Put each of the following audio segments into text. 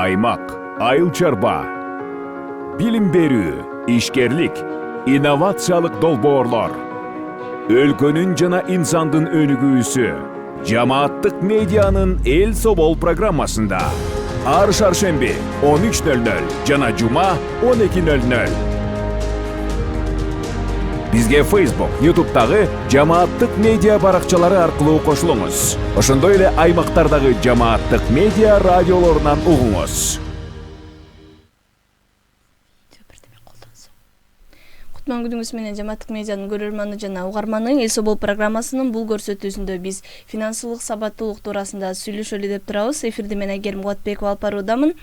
аймак, айыл чарба, билим берүү, ишкерлик, инновациялык долбоорлор, өлкөнүн жана инсандын өнүгүүсү, жамааттык медианын эл собол программасында ар шаршемби 13:00 жана жума 12:00. Бизге Facebook, YouTube'дагы жамааттык медиа баракчалары аркылуу кошулуңуз. Ошондой эле аймактардагы жамааттык медиа радиолорунан угуңуз. Кутман күнүңүз менен жамааттык медианын көрөрманы жана угарманы. Эл собол программасынын бул көрсөтүүсүндө биз финансылык сабаттуулук туурасында сүйлөшөлү деп турабыз. Эфирде мен Айгерим Кубатбекова алып баруудамын.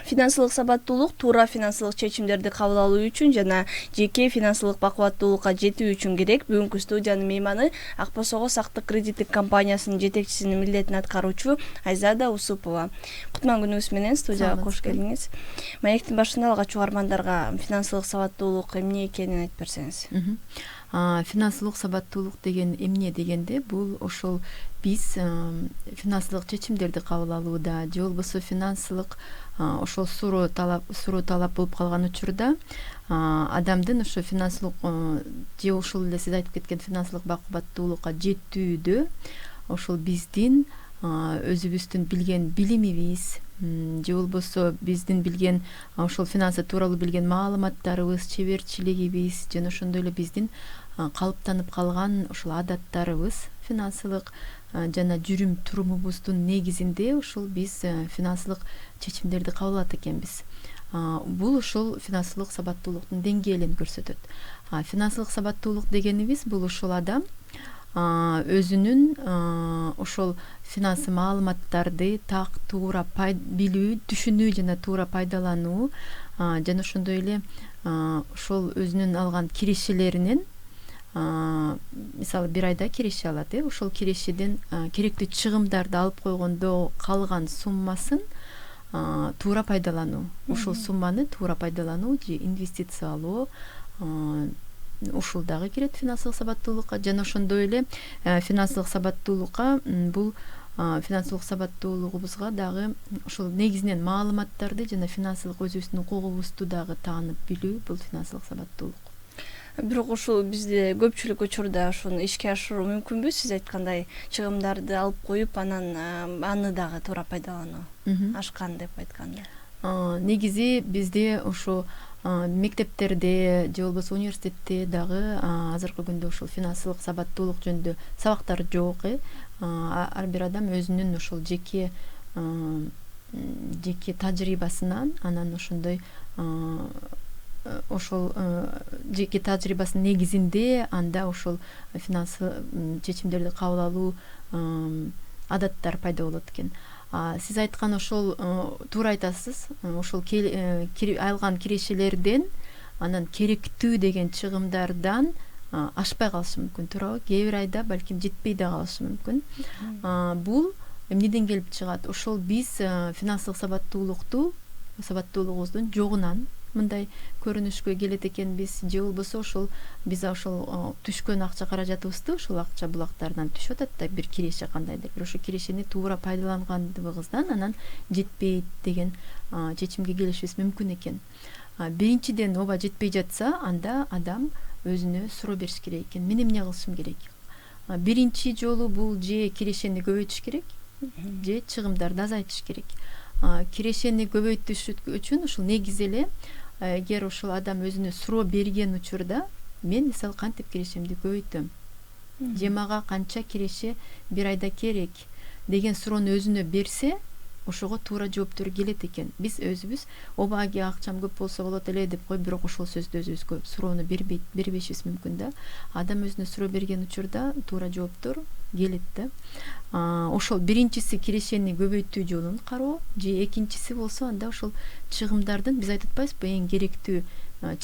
Финансылык сабаттуулук туура финансылык чечимдерди кабыл алуу үчүн жана жеке финансылык бакубаттуулукка жетүү үчүн керек. Бүгүнкү студиянын мейманы Акбосого сактык кредиттик компаниясынын жетекчисинин милдетин аткаруучу Айзада Усупова. Кутман күнүңүз менен студияга кош келиңиз. Маектин башында алгач угармандарга финансылык сабаттуулук эмне экенин айтып берсеңиз. Финансылык сабаттуулук деген эмне дегенде бул ошол биз финансылык чечимдерди кабыл алууда же болбосо финансылык ошол суроо талап болуп калган учурда адамдын ошо финансылык же ошол эле сиз айтып кеткен финансылык бакубаттуулукка жетүүдө ошол биздин өзүбүздүн билген билимибиз же болбосо биздин билген ошол финансы тууралуу билген маалыматтарыбыз, чеберчилигибиз жана ошондой эле биздин калыптанып калган ошол адаттарыбыз финансылык жана жүрүм турумубуздун негизинде ошол биз финансылык чечимдерди кабыл алат экенбиз. Бул ошол финансылык сабаттуулуктун деңгээлин көрсөтөт. Финансылык сабаттуулук дегенибиз бул ошол адам өзүнүн ошол финансы маалыматтарды так туура билүү, түшүнүү жана туура пайдалануу жана ошондой эле ошол өзүнүн алган кирешелеринен мисалы бир айда киреше алат, ошол кирешеден керектүү чыгымдарды алып койгондо калган суммасын туура пайдалануу, ошол сумманы туура пайдалануу же инвестициялоо ушул дагы кирет финансылык сабаттуулукка жана ошондой эле финансылык сабаттуулукка бул финансылык сабаттуулугубузга дагы ошол негизинен маалыматтарды жана финансылык өзүбүздүн укугубузду дагы таанып билүү бул финансылык сабаттуулук. Бирок ушул бизде көпчүлүк учурда ошону ишке ашыруу мүмкүнбү? Сиз айткандай чыгымдарды алып коюп анан аны дагы туура пайдалануу ашкан деп айтканда. Негизи бизде ошо мектептерде же болбосо университетте дагы азыркы күндө ошол финансылык сабаттуулук жөнүндө сабактар жок. Ар бир адам өзүнүн ошол жеке тажрыйбасынан анан ошондой ошол жеке тажрыйбасынын негизинде анда ошол финансы чечимдерди кабыл алуу адаттар пайда болот экен. Сиз айткан ошол туура айтасыз. Ошол алган кирешелерден анан керектүү деген чыгымдардан ашпай калышы мүмкүн, туурабы? Кээ бир айда балким жетпей да калышы мүмкүн. Бул эмнеден келип чыгат? Ошол биз финансылык сабаттуулугубуздун жогунан мындай көрүнүшкө келет экенбиз же болбосо ошол биз ошол түшкөн акча каражатыбызды ошол акча булактардан түшүп атат да бир киреше кандайдыр бир ошо кирешени туура пайдаланганыбыздан анан жетпейт деген чечимге келишибиз мүмкүн экен. Биринчиден ооба жетпей жатса анда адам өзүнө суроо бериш керек экен. Мен эмне кылышым керек? Биринчи жолу бул же кирешени көбөйтүш керек, же чыгымдарды азайтыш керек. Кирешени көбөйтүш үчүн ушул негизи эле эгер ошол адам өзүнө суроо берген учурда мен мисалы кантип кирешемди көбөйтөм же мага канча киреше бир айда керек деген суроону өзүнө берсе ошого туура жооптор келет экен. Биз өзүбүз ооба акчам көп болсо болот эле деп коюп бирок ошол сөздү өзүбүзгө суроону бербешибиз мүмкүн да. Адам өзүнө суроо берген учурда туура жооптор келет да. Ошол биринчиси кирешени көбөйтүү жолун кароо же экинчиси болсо анда ошол чыгымдардын биз айтып атпайбызбы эң керектүү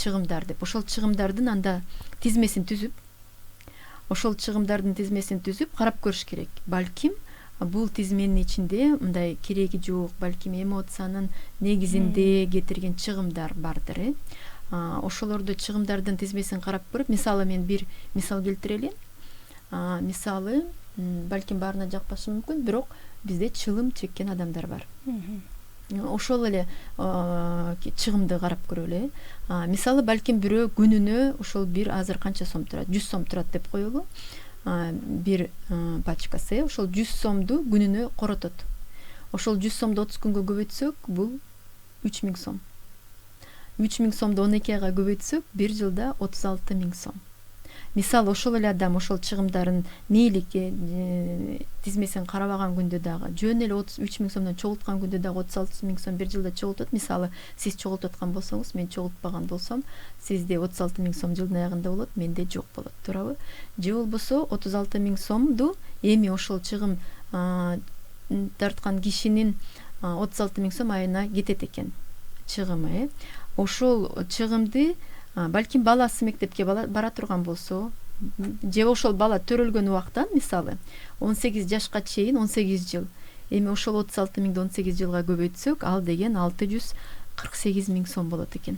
чыгымдар деп. Ошол чыгымдардын анда тизмесин түзүп карап көрүш керек. Балким бул тизменин ичинде мындай кереги жок, балким эмоциянын негизинде кетирген чыгымдар бардыр. Ошолорду чыгымдардын тизмесин карап көрүп, мисалы мен бир мисал келтирелин. Балким баарына жакпашы мүмкүн, бирок бизде чылым чеккен адамдар бар. ошол эле чыгымды карап көрөлү. Мисалы балким бирөө күнүнө ошол бир азыр канча сом турат, 100 сом турат деп коелу. Бир пачкасы, ошол 100 сомду күнүнө коротот. Ошол 100 сомду 30 күнгө көбөйтсөк, бул 3000 сом. 3000 сомду 12 айга көбөйтсөк, бир жылда 36 000 сом. Мисалы ошол эле адам ошол чыгымдарын мейлике тизмесин карабаган күндө дагы жөн эле 33 000 сомдон чогулткан күндө дагы 36 000 сом бир жылда чогултот. Мисалы сиз чогултуп аткан болсоңуз, мен чогултпаган болсом, сизде 36 000 сом жылдын аягында болот, менде жок болот, туурабы? Же болбосо 36 000 сомду эми ошол чыгым тарткан кишинин 36 000 сом айына кетет экен чыгымы. Ошол чыгымды балким баласы мектепке бара турган болсо, же ошол бала төрөлгөн убактан, мисалы 18 жашка чейин 18 жыл, эми ошол 36 000ды 18 жылга көбөйтсөк, ал деген 648 000 сом болот экен.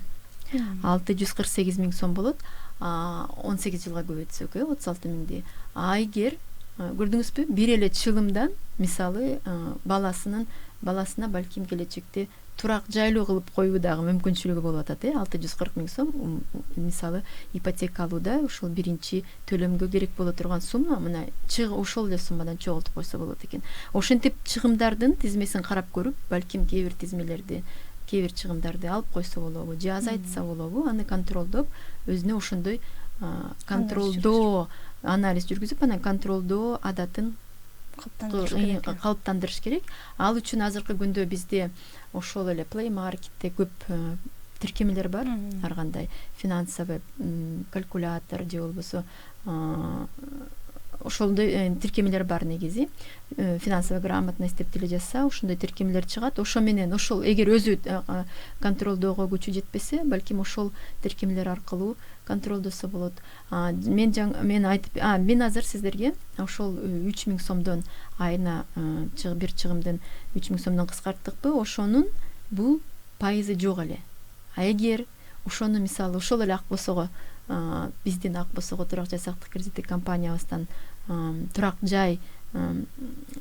648 000 сом болот, 18 жылга көбөйтсөк, 36 000ди. Эгер көрдүңүзбү, бир эле чылымдан, мисалы баласына балким келечекте турак жайлоо кылып коюу дагы мүмкүнчүлүгү болуп атат. 640 000 сом мисалы ипотека алууда ошол биринчи төлөмгө керек боло турган сумма мына ошол эле суммадан чогултуп койсо болот экен. Ошентип чыгымдардын тизмесин карап көрүп, балким кээ бир чыгымдарды алып койсо болобу, же азайтса болобу, аны контролдоп, өзүнө ошондой контролдоо анализ жүргүзүп, анан контролдоо адатын калыптандырыш керек. Ал үчүн азыркы күндө бизде ошол эле Play Marketте көп тиркемелер бар, ар кандай финансовый калькулятор же болбосо ошондой тиркемелер бар негизи. Финансовая грамотность деп деле жазса, ошондой тиркемелер чыгат. Ошо менен ошол эгер өзү контролдоого күчү жетпесе, балким ошол тиркемелер аркылуу контролдосо болот. Мен азыр сиздерге ошол 3000 сомдон айына бир чыгымдын 3000 сомдон кыскарттыкпы, ошонун бул пайызы жок эле. Эгер ошону мисалы ошол эле Акбосого, биздин Акбосого турак жай сактык кредиттик компаниябыздан турак жай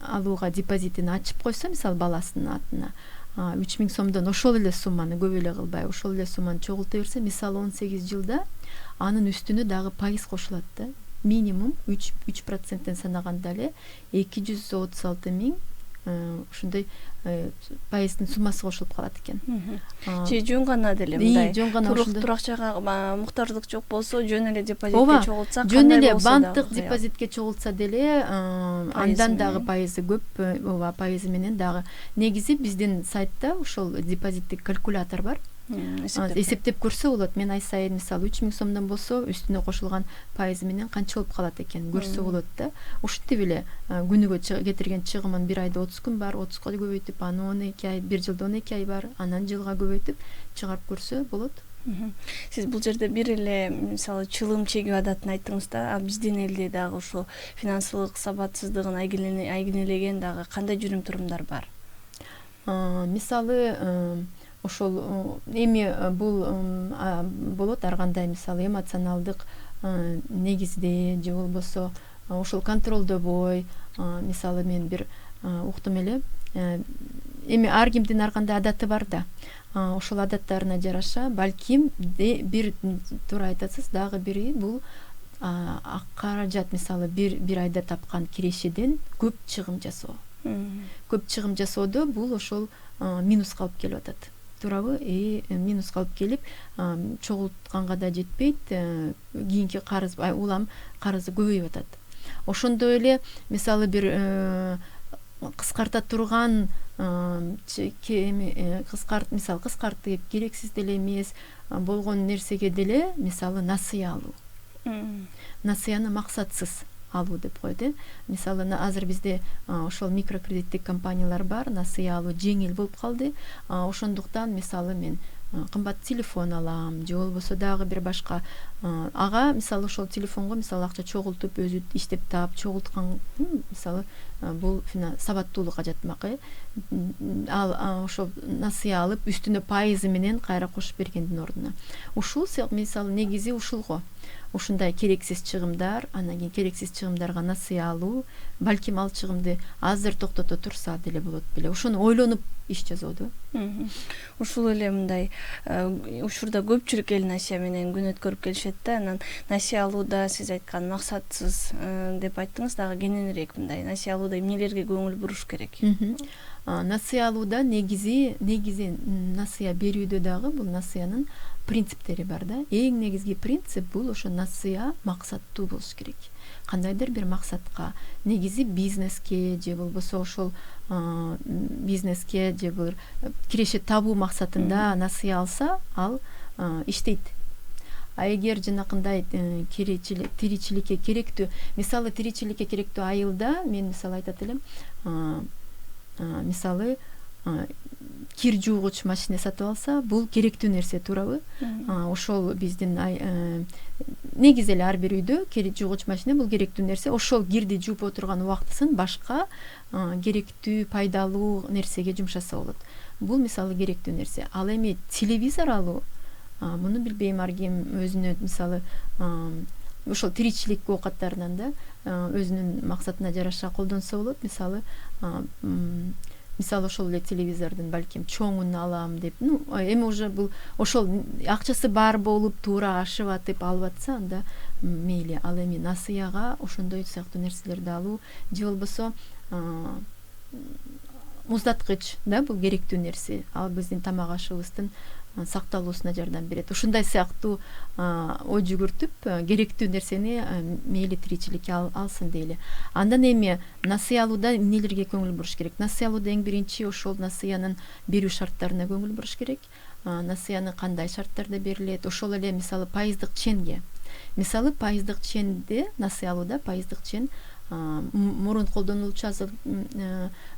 алууга депозитин ачып койсо, мисалы баласынын атына 3000 сомдон ошол эле сумманы көп эле кылбай, ошол эле сумманы чогулта берсе, мисалы 18 жылда анын үстүнө дагы пайыз кошулат да. Минимум 3% санаганда эле 236 000 ошондой пайыздын суммасы кошулуп калат экен. Же жөн гана деле мындай турак жайга муктаждык жок болсо, жөн эле депозитке чогултса, жөн эле банктык депозитке чогултса деле андан дагы пайызы көп, ооба, пайызы менен дагы. Негизи биздин сайтта ошол депозиттик калькулятор бар. Эсептеп көрсө болот. Мен ай сайын мисалы 3000 сомдон болсо, үстүнө кошулган пайызы менен канча болуп калат экен көрсө болот да. Ушинтип эле күнүгө кетирген чыгымын бир айда 30 күн бар, 30га көбөйтүп, аны 12 ай, бир жылда 12 ай бар, анан жылга көбөйтүп чыгарып көрсө болот. Сиз бул жерде бир эле мисалы чылым чегүү адатын айттыңыз да. Биздин элде дагы ошо финансылык сабатсыздыгын айгинелеген дагы кандай жүрүм турумдар бар? Мисалы ошол эми бул болот ар кандай, мисалы эмоционалдык негизде же болбосо ошол контролдобой, мисалы мен бир уктум эле, эми ар кимдин ар кандай адаты бар да. Ошол адаттарына жараша балким бир туура айтасыз, дагы бири бул каражат, мисалы бир айда тапкан кирешеден көп чыгым жасоо. Көп чыгым жасоодо бул ошол минуска алып келип атат. Туурабы? Минуска алып келип, чогултканга да жетпейт, кийинки карыз, улам карызы көбөйүп атат. Ошондой эле мисалы бир кыскарта турган мисалы кыскартып, керексиз деле эмес болгон нерсеге деле мисалы насыя алуу. Насыяны максатсыз алуу деп койду. Мисалы азыр бизде ошол микрокредиттик компаниялар бар, насыя алуу жеңил болуп калды. Ошондуктан мисалы мен кымбат телефон алам, же болбосо дагы бир башка ага мисалы ошол телефонго мисалы акча чогултуп өзү иштеп таап чогулткан, мисалы бул сабаттуулукка жатмак. Ал ошол насыя алып үстүнө пайызы менен кайра кошуп бергендин ордуна. Ушул мисалы негизи ушул го. ушундай керексиз чыгымдар, анан кийин керексиз чыгымдарга насыя алуу, балким ал чыгымды азыр токтото турса деле болот беле. Ошону ойлонуп иш жасоодо. Ушул эле мындай учурда көпчүлүк эл насыя менен күн өткөрүп келишет да, анан насыя алууда сиз айткан максатсыз деп айттыңыз, дагы кененирээк мындай насыя алууда эмнелерге көңүл буруш керек? Насыя алууда негизи насыя берүүдө дагы бул насыянын принциптери бар да. Эң негизги принцип бул ошо насыя максаттуу болуш керек. Кандайдыр бир максатка, негизи бизнеске же болбосо ошол бизнеске же бир киреше табуу максатында насыя алса, ал иштейт. А эгер жанакындай тиричиликке керектүү, мисалы тиричиликке керектүү айылда мен мисалы айтат элем, мисалы кир жуугуч машина сатып алса, бул керектүү нерсе, туурабы? Ошол биздин негизи эле ар бир үйдө кир жуугуч машина бул керектүү нерсе. Ошол кирди жууп отурган убактысын башка керектүү, пайдалуу нерсеге жумшаса болот. Бул мисалы керектүү нерсе. Ал эми телевизор алуу, муну билбейм, ар ким өзүнө мисалы ошол тиричилик оокаттарынан да өзүнүн максатына жараша колдонсо болот. Мисалы ошол эле телевизордун балким чоңун алам деп, эми уже бул ошол акчасы бар болуп туура ашып атып алып атса, анда мейли. Ал эми насыяга ошондой сыяктуу нерселерди алуу же болбосо муздаткыч да, бул керектүү нерсе. Ал биздин тамак ашыбыздын сакталуусуна жардам берет. Ушундай сыяктуу ой жүгүртүп керектүү нерсени мейли тиричиликке алсын дейли. Андан эми насыя алууда эмнелерге көңүл буруш керек? Насыя алууда эң биринчи ошол насыянын берүү шарттарына көңүл буруш керек. Насыяны кандай шарттарда берилет? Ошол эле мисалы пайыздык ченге. Мисалы пайыздык ченде насыя алууда пайыздык чен мурун колдонулчу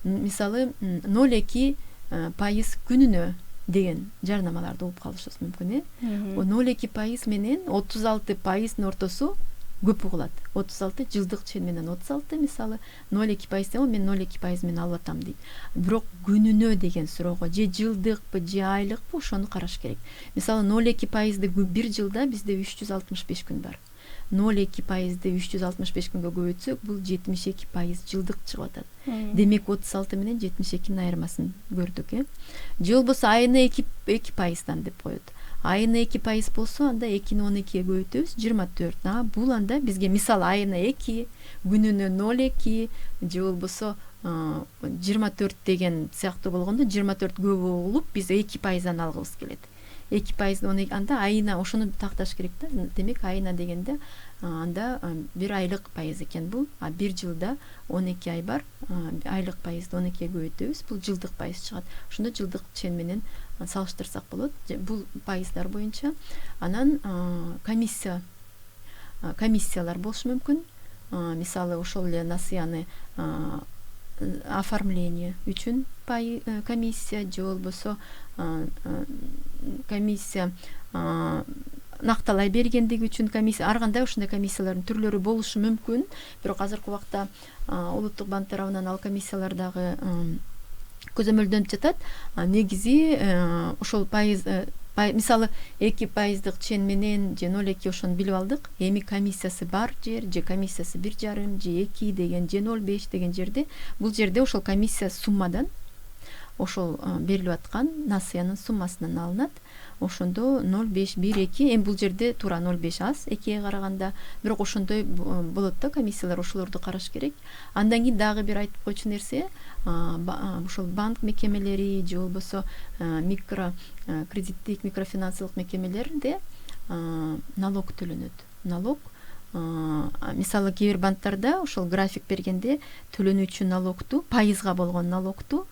мисалы 0,2% күнүнө деген жарнамаларды угуп калышыбыз мүмкүн. 0,2% менен 36%'ın ортосу көп угулат. 36 жылдык чен менен 36, мисалы 0,2% мен 0,2% менен алып атам дейт. Бирок күнүнө деген суроого же жылдыкпы же айлыкпы ошону караш керек. Мисалы 0,2%'ды бир жылда бизде 365 күн бар. 0,2%'ды 365 күнгө көбөйтсөк, бул 72% жылдык чыгып атат. Демек 36 менен 72'nin айырмасын көрдүк, Же болбосо айына 2%'дан деп коет. Айына 2% болсо, анда 2'ni 12'ye көбөйтөбүз, 24. Бул анда бизге мисалы айына 2, күнүнө 0,2 же болбосо 24 деген сыяктуу болгондо 24 көп болуп, биз 2%'дан алгыбыз келет. 2% анда айына ошону такташ керек да. Демек айына дегенде анда бир айлык пайыз экен бул. Бир жылда 12 ай бар. Айлык пайызды 12'ye көбөйтөбүз. Бул жылдык пайыз чыгат. Ошондо жылдык чен менен салыштырсак болот. Бул пайыздар боюнча. Анан комиссиялар болушу мүмкүн. Мисалы ошол эле насыяны оформление үчүн комиссия же болбосо комиссия накталай бергендиги үчүн комиссия, ар кандай ошондой комиссиялардын түрлөрү болушу мүмкүн. Бирок азыркы убакта улуттук банк тарабынан ал комиссиялар дагы көзөмөлдөнүп жатат. Негизи ошол пайыз мисалы 2%'дык чен менен же 0,2 ошону билип алдык. Эми комиссиясы бар жер, же комиссиясы 1,5 же 2 деген же 0,5 деген жерде, бул жерде ошол комиссия суммадан ошол берилип аткан насыянын суммасынан алынат. Ошондо 0,5, 1, 2, эми бул жерде туура 0,5 аз 2'ye караганда, бирок ошондой болот да комиссиялар, ошолорду караш керек. Андан кийин дагы бир айтып койчу нерсе, ошол банк мекемелери же болбосо микро кредиттик, микрофинансылык мекемелерде налог төлөнөт. Налог мисалы кээ бир банктарда ошол график бергенде төлөнүүчү налогту, пайызга болгон налогту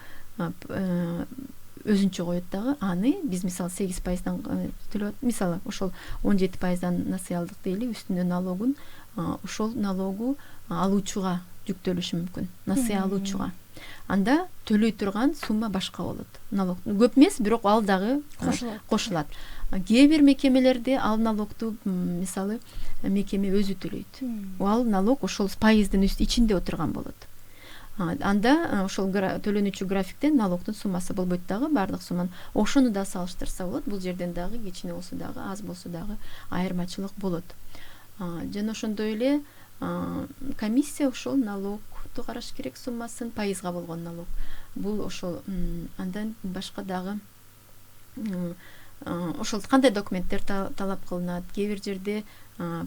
өзүнчө коет дагы. Аны биз мисалы 8%'дан төлөп, мисалы ошол 17%'дан насыя алдык дейли, үстүнө налогун ошол налогу алуучуга жүктөлүшү мүмкүн, насыя алуучуга. Анда төлөй турган сумма башка болот. Налог көп эмес, бирок ал дагы кошулат. Кээ бир мекемелерде ал налогту мисалы мекеме өзү төлөйт. Ал налог ошол пайыздын ичинде отурган болот. Анда ошол төлөнүүчү графиктен налогдун суммасы болбойт дагы, бардык сумманы ошону да салыштырса болот. Бул жерден дагы кичине болсо дагы, аз болсо дагы айырмачылык болот. жана ошондой эле комиссия ошол налогду караш керек суммасын, пайызга болгон налог. Бул ошол андан башка дагы ошол кандай документтер талап кылынат, кээ бир жерде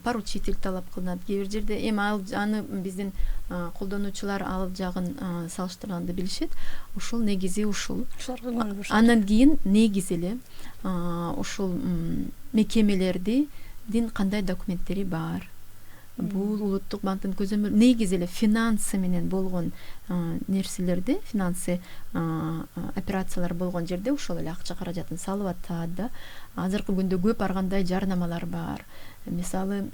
поручитель талап кылынат, кээ бир жерде эми аны биздин колдонуучулар ал жагын салыштырганда билишет. Ошол негизи ушул. Андан кийин негизи эле ошол мекемелердин кандай документтери бар. Бул улуттук банктын көзөмөл негизи эле финансы менен болгон нерселерди, финансы операциялар болгон жерде ошол эле акча каражатын салып атат да. Азыркы күндө көп ар кандай жарнамалар бар. Мисалы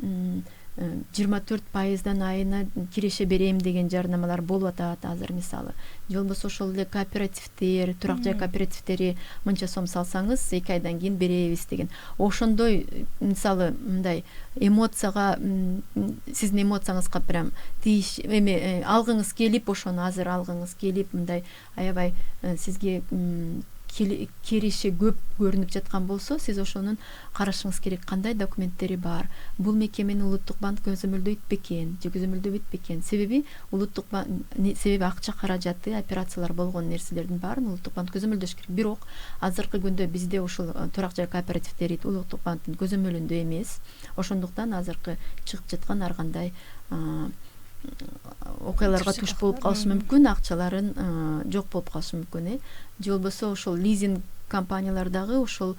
24% айына киреше берем деген жарнамалар болуп атат азыр мисалы. Же болбосо ошол эле кооперативдер, турак жай кооперативдери мынча сом салсаңыз 2 айдан кийин беребиз деген. Ошондой мисалы мындай эмоцияга, сиздин эмоцияңызга прям тийиш эме алгыңыз келип, ошону азыр алгыңыз келип мындай аябай сизге киреше көп көрүнүп жаткан болсо, сиз ошонун карашыңыз керек, кандай документтери бар. Бул мекемени улуттук банк көзөмөлдөйт бекен, же көзөмөлдөбөйт бекен. Себеби улуттук себеби акча каражаты, операциялар болгон нерселердин баарын улуттук банк көзөмөлдөш керек. Бирок азыркы күндө бизде ошол турак жай кооперативдери улуттук банктын көзөмөлүндө эмес. Ошондуктан азыркы чыгып жаткан ар кандай окуяларга туш болуп калышы мүмкүн, акчаларын жок болуп калышы мүмкүн. Же болбосо ошол лизинг компаниялардагы ошол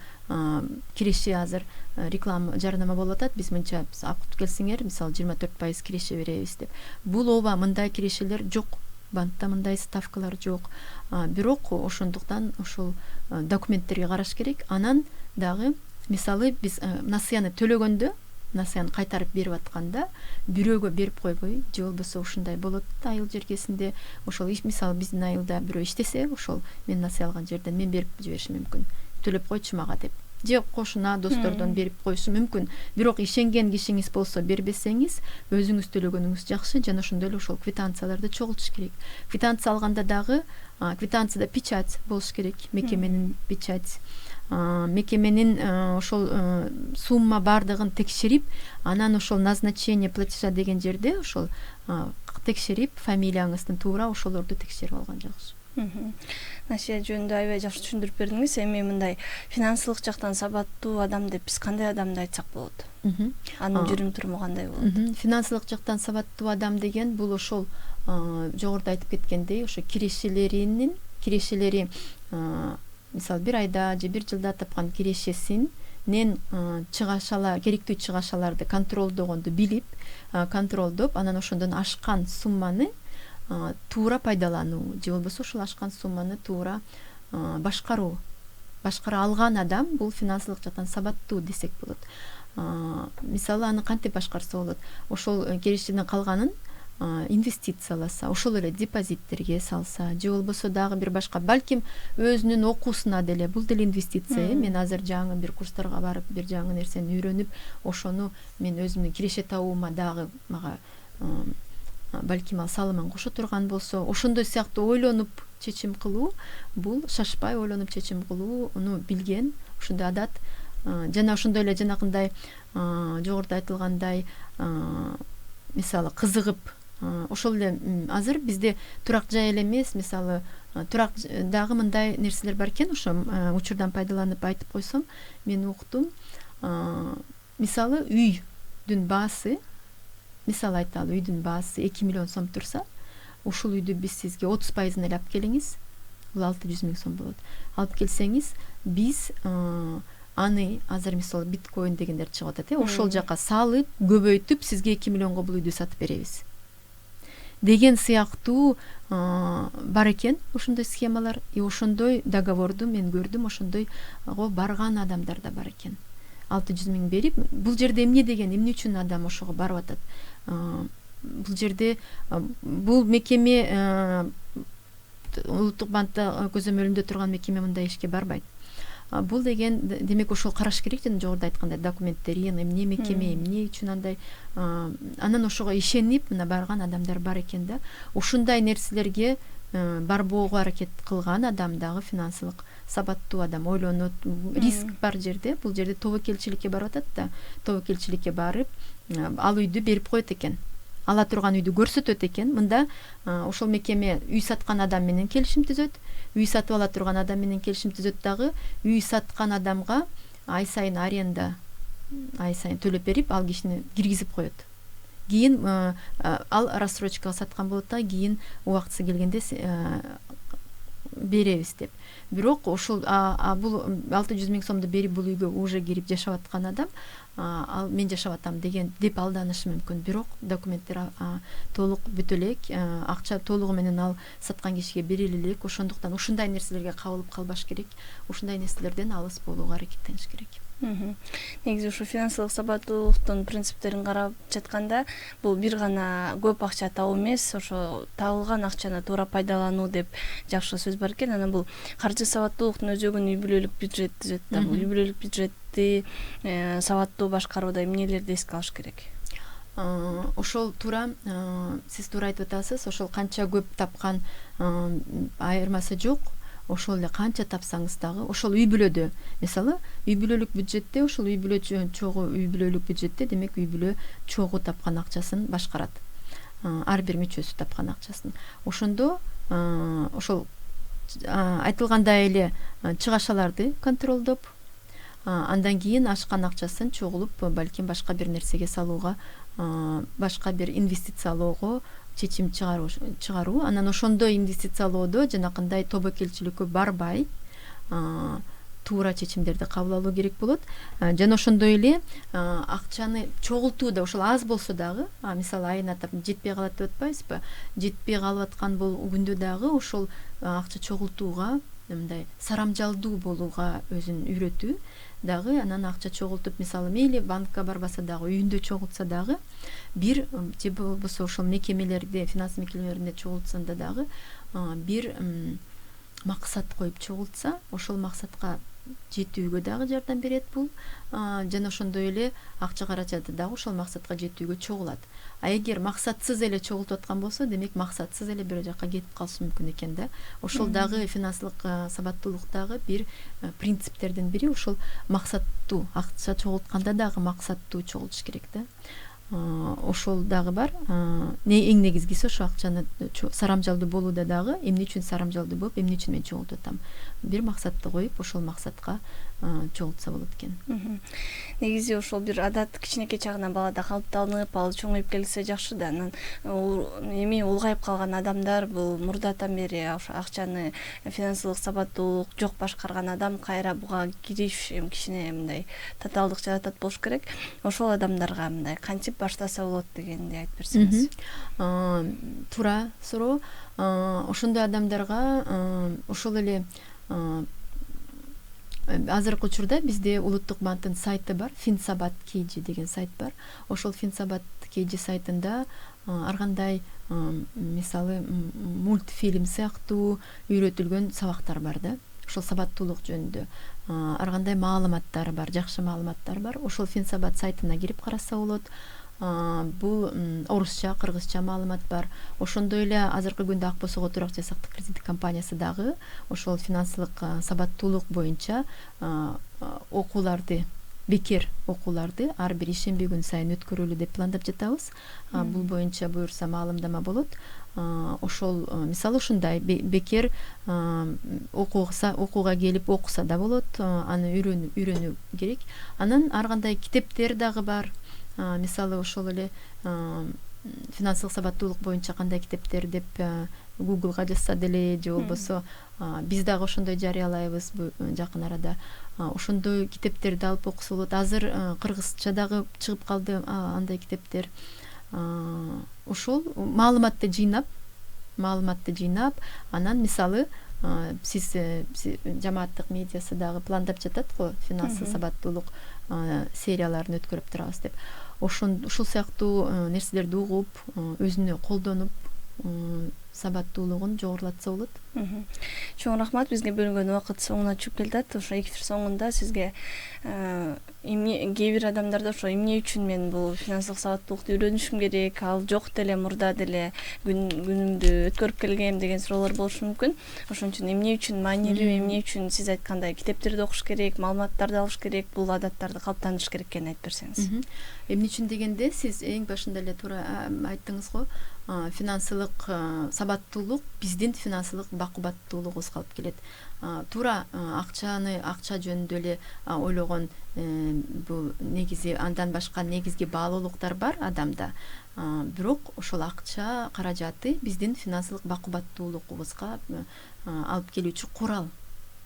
киреше азыр реклама жарнама болуп атат. Биз мынча алып келсеңер, мисалы 24% киреше беребиз деп. Бул ооба, мындай кирешелер жок. Банкта мындай ставкалар жок. Бирок ошондуктан ошол документтерге караш керек. Анан дагы мисалы биз насыяны төлөгөндө, насыяны кайтарып берип атканда бирөөгө берип койбой, же болбосо ушундай болот да айыл жергесинде, ошол мисалы биздин айылда бирөө иштесе, ошол мен насыя алган жерден мен берип жиберишим мүмкүн. Төлөп койчу мага деп. Же кошуна, достордон берип коюшу мүмкүн. Бирок ишенген кишиңиз болсо бербесеңиз, өзүңүз төлөгөнүңүз жакшы, жана ошондой эле ошол квитанцияларды чогултуш керек. Квитанция алганда дагы квитанцияда печать болуш керек, мекеменин печать. Мекеменин ошол сумма бардыгын текшерип, анан ошол назначение платежа деген жерде ошол текшерип, фамилияңыздын туура ошолорду текшерип алган жакшы. Насия жөнүндө аябай жакшы түшүндүрүп бердиңиз. Эми мындай финансылык жактан сабаттуу адам деп биз кандай адамды айтсак болот? Анын жүрүм туруму кандай болот? Финансылык жактан сабаттуу адам деген бул ошол жогоруда айтып кеткендей, ошо кирешелери мисалы 1 айда же 1 жылда тапкан кирешесинен чыгашалар, керектүү чыгашаларды контролдогонду билип, контролдоп, анан ошондон ашкан сумманы туура пайдалануу, же болбосо ошол ашкан сумманы туура башкара алган адам бул финансылык жактан сабаттуу десек болот. Мисалы аны кантип башкарса болот? Ошол кирешенин калганын инвестицияласа, ошол эле депозиттерге салса, же болбосо дагы бир башка, балким өзүнүн окуусуна деле, бул деле инвестиция. Мен азыр жаңы бир курстарга барып, бир жаңы нерсени үйрөнүп, ошону мен өзүмдүн киреше табуума дагы мага балким ал салымын кошо турган болсо, ошондой сыяктуу ойлонуп чечим кылуу, бул шашпай ойлонуп чечим кылууну билген, ошондой адат. Жана ошондой эле жанакындай жогоруда айтылгандай, мисалы кызыгып, ошол эле азыр бизде турак жай эле эмес, мисалы турак дагы мындай нерселер бар экен, ошо учурдан пайдаланып айтып койсом, мен уктум. Мисалы үйдүн баасы, мисалы айталы, үйдүн баасы 2 миллион сом турса, ушул үйдү биз сизге 30% эле алып келиңиз, бул 600 000 сом болот. Алып келсеңиз, биз аны азыр мисалы биткоин дегендер чыгып атат, ошол жака салып, көбөйтүп сизге 2 миллионго бул үйдү сатып беребиз деген сыяктуу бар экен ошондой схемалар. И ошондой договорду мен көрдүм, ошондойго барган адамдар да бар экен. 600 000 берип, бул жерде эмне деген, эмне үчүн адам ошого барып атат? Бул жерде бул мекеме улуттук банкта көзөмөлүндө турган мекеме мындай ишке барбайт. Бул деген демек ошол караш керек, жана жогоруда айткандай документтери, эмне мекеме, эмне үчүн андай, анан ошого ишенип мына барган адамдар бар экен да. Ушундай нерселерге барбоого аракет кылган адам дагы финансылык сабаттуу адам, ойлонот, риск бар жерде, бул жерде тобокелчиликке барып атат да, тобокелчиликке барып ал үйдү берип коет экен, ала турган үйдү көрсөтөт экен. Мында ошол мекеме үй саткан адам менен келишим түзөт, үй сатып ала турган адам менен келишим түзөт дагы, үй саткан адамга ай сайын аренда ай сайын төлөп берип, ал кишини киргизип коет. Кийин ал рассрочкага саткан болот да, кийин убактысы келгенде беребиз деп. Бирок ошол бул 600 000 сомду берип бул үйгө уже кирип жашап аткан адам, ал мен жашап атам деп алданышы мүмкүн. Бирок документтер толук бүтө элек, акча толугу менен ал саткан кишиге бериле элек. Ошондуктан ушундай нерселерге кабылып калбаш керек. Ушундай нерселерден алыс болууга аракеттениш керек. Негизи ушу финансылык сабаттуулуктун принциптерин карап жатканда, бул бир гана көп акча табуу эмес, ошо табылган акчаны туура пайдалануу деп жакшы сөз бар экен. Анан бул каржы сабаттуулуктун өзөгүн үй бүлөлүк бюджет түзөт да. Үй бүлөлүк бюджетти сабаттуу башкарууда эмнелерди эске алыш керек? Ошол туура, сиз туура айтып атасыз. Ошол канча көп тапкан айырмасы жок. Ошол эле канча тапсаңыз дагы, ошол үй бүлөдө, мисалы, үй бүлөлүк бюджетте, ошол үй бүлө чогуу үй бүлөлүк бюджетте, демек үй бүлө чогуу тапкан акчасын башкарат. Ар бир мүчөсү тапкан акчасын. Ошондо ошол айтылгандай эле чыгашаларды контролдоп, андан кийин ашкан акчасын чогулуп, балким башка бир нерсеге салууга, башка бир инвестициялоого чечим чыгаруу. Анан ошондой инвестициялоодо жанакындай тобокелчиликкө барбай туура чечимдерди кабыл алуу керек болот. Жана ошондой эле акчаны чогултууда ошол аз болсо дагы, мисалы айына жетпей калат деп атпайсызбы? Жетпей калып аткан күндө дагы ошол акча чогултууга, мындай сарамжалдуу болууга өзүн үйрөтүү дагы. Анан акча чогултуп, мисалы мейли банкка барбаса дагы, үйүндө чогултса дагы, бир же болбосо ошол мекемелерде, финанс мекемелеринде чогултсанда дагы бир максат коюп чогултса, ошол максатка жетүүгө дагы жардам берет бул. Жана ошондой эле акча каражаты дагы ошол максатка жетүүгө чогулат. Эгер максатсыз эле чогултуп аткан болсо, демек максатсыз эле бир жакка кетип калышы мүмкүн экен да. Ошол дагы финансылык сабаттуулуктагы бир принциптердин бири, ошол максаттуу, акча чогултканда дагы максаттуу чогултуш керек да. Ошол дагы бар. Эң негизгиси ошо акчаны сарамжалдуу болууда дагы, эмне үчүн сарамжалдуу болуп, эмне үчүн мен чогултуп атам. Бир максатты коюп, ошол максатка чогултса болот экен. Негизи ошол бир адат кичинекей чагынан балада калыптанып, ал чоңоюп келсе жакшы да. Анан эми улгайып калган адамдар, бул мурдатан бери акчаны финансылык сабаттуулук жок башкарган адам кайра буга кириш кичине мындай татаалдык жаратат болуш керек. Ошол адамдарга мындай кантип баштаса болот дегенди айтып берсеңиз. Туура суроо. Ошондой адамдарга ошол эле азыркы учурда бизде Улуттук банктын сайты бар, Финсабат KG деген сайт бар. Ошол Финсабат KG сайтында ар кандай мисалы мультфильм сыяктуу үйрөтүлгөн сабактар бар да. Ошол сабаттуулук жөнүндө ар кандай маалыматтар бар, жакшы маалыматтар бар. Ошол Финсабат сайтына кирип караса болот. Бул орусча, кыргызча маалымат бар. Ошондой эле азыркы күндө Ак Босого турак жасактык кредит компаниясы дагы ошол финансылык сабаттуулук боюнча окууларды, бекер окууларды ар бир ишемби күн сайын өткөрөлү деп пландап жатабыз. Бул боюнча буюрса маалымдама болот. Ошол мисалы ушундай бекер окууга келип окуса да болот, аны үйрөнүү керек. Анан ар кандай китептер дагы бар. Мисалы ошол эле финансылык сабаттуулук боюнча кандай китептер деп Googleга жазса деле, же болбосо биз дагы ошондой жарыялайбыз жакын арада. Ошондой китептерди алып окуса болот. Азыр кыргызча дагы чыгып калды андай китептер. Ошол маалыматты жыйнап, анан мисалы сиз жамааттык медиасы дагы пландап жатат го, финансылык сабаттуулук серияларын өткөрүп турабыз деп. Ушул сыяктуу нерселерди угуп, өзүнө колдонуп, сабаттуулугун жогорулатса болот. Чоң рахмат, бизге бөлүнгөн убакыт соңуна чыгып келатат. Ошо эфир соңунда сизге кээ бир адамдарда ошо эмне үчүн мен бул финансылык сабаттуулукту үйрөнүшүм керек, ал жок деле мурда деле күнүмдү өткөрүп келгем деген суроолор болушу мүмкүн. Ошон үчүн эмне үчүн маанилүү, эмне үчүн сиз айткандай китептерди окуш керек, маалыматтарды алыш керек, бул адаттарды калыптандырыш керек экенин айтып берсеңиз. Эмне үчүн дегенде сиз эң башында эле туура айттыңыз го, финансылык сабаттуулук биздин финансылык бакубаттуулугубузга алып келет. Туура акча жөнүндө эле ойлогон бул негизи андан башка негизги баалуулуктар бар адамда. Бирок ошол акча каражаты биздин финансылык бакубаттуулугубузга алып келүүчү курал.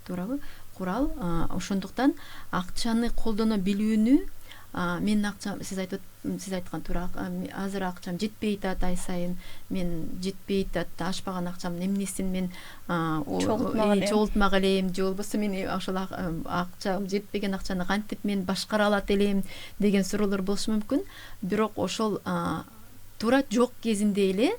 Туурабы? Курал. Ошондуктан акчаны колдоно билүүнү менин акчам, сиз айткан туура, азыр акчам жетпей атат, ай сайын мен жетпей атат, ашпаган акчамдын эмнесин мен чогултмак элем, же болбосо мен ошол акча жетпеген акчаны кантип мен башкара алат элем деген суроолор болушу мүмкүн. Бирок ошол туура жок кезинде эле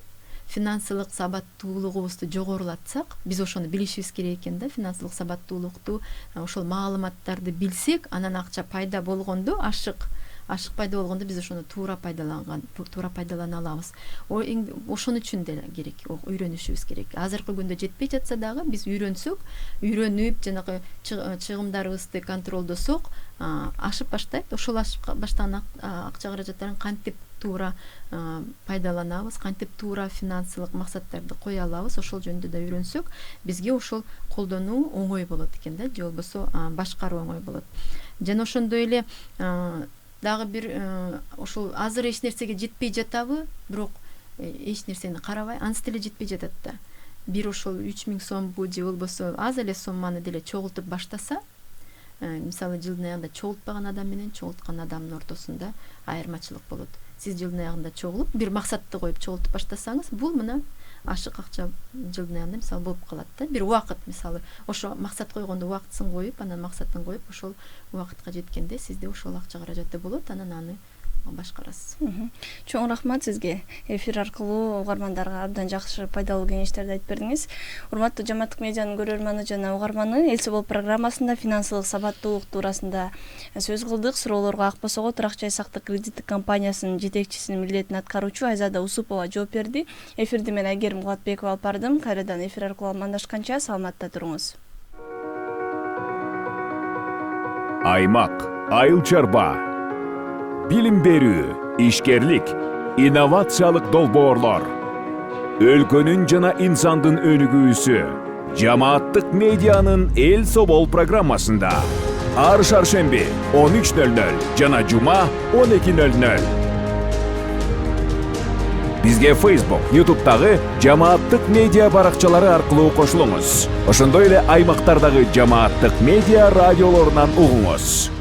финансылык сабаттуулугубузду жогорулатсак, биз ошону билишибиз керек экен да, финансылык сабаттуулукту, ошол маалыматтарды билсек, анан акча пайда болгондо, ашык пайда болгондо биз ошону туура пайдалана алабыз. Ошон үчүн деле керек, үйрөнүшүбүз керек. Азыркы күндө жетпей жатса дагы биз үйрөнүп, жанагы чыгымдарыбызды контролдосок, ашып баштайт. Ошол ашып баштаган акча каражаттарын кантип туура пайдаланабыз, кантип туура финансылык максаттарды кое алабыз, ошол жөнүндө да үйрөнсөк, бизге ошол колдонуу оңой болот экен да, же болбосо башкаруу оңой болот. Жана ошондой эле дагы бир ошол азыр эч нерсеге жетпей жатабы, бирок эч нерсени карабай, анысы деле жетпей жатат да. Бир ошол 3000 сомбу же болбосо аз эле сомманы деле чогултуп баштаса, мисалы жылдын аягында чогултпаган адам менен чогулткан адамдын ортосунда айырмачылык болот. Сиз жылдын аягында чогулуп, бир максатты коюп чогултуп баштасаңыз, бул мына ашык акча жылдын аягында мисалы болуп калат да. Бир убакыт, мисалы, ошо максат койгондо убакытсын коюп, анан максатын коюп, ошол убакытка жеткенде сизде ошол акча каражаты болот, анан аны башкарасыз. Чоң рахмат сизге. Эфир аркылуу угармандарга абдан жакшы пайдалуу кеңештерди айтып бердиңиз. Урматтуу Жамааттык медианын көрөрманы жана угарманы, Эл Собол программасында финансылык сабаттуулук туурасында сөз кылдык. Суроолорго Ак Босого Турак Жай Сактык кредиттик компаниясынын жетекчисинин милдетин аткаруучу Айзада Усупова жооп берди. Эфирди мен Айгерим Кубатбекова алып бардым. Кайрадан эфир аркылуу амандашканча саламатта туруңуз. Аймак, айыл чарба, билим берүү, ишкерлик, инновациялык долбоорлор. Өлкөнүн жана инсандын өнүгүүсү Жамааттык медианын Эл Собол программасында. Ар шаршемби 13:00 жана жума 12:00. Бизге Facebook, YouTube'дагы Жамааттык медиа баракчалары аркылуу кошулуңуз. Ошондой эле аймактардагы Жамааттык медиа радиолорунан угуңуз.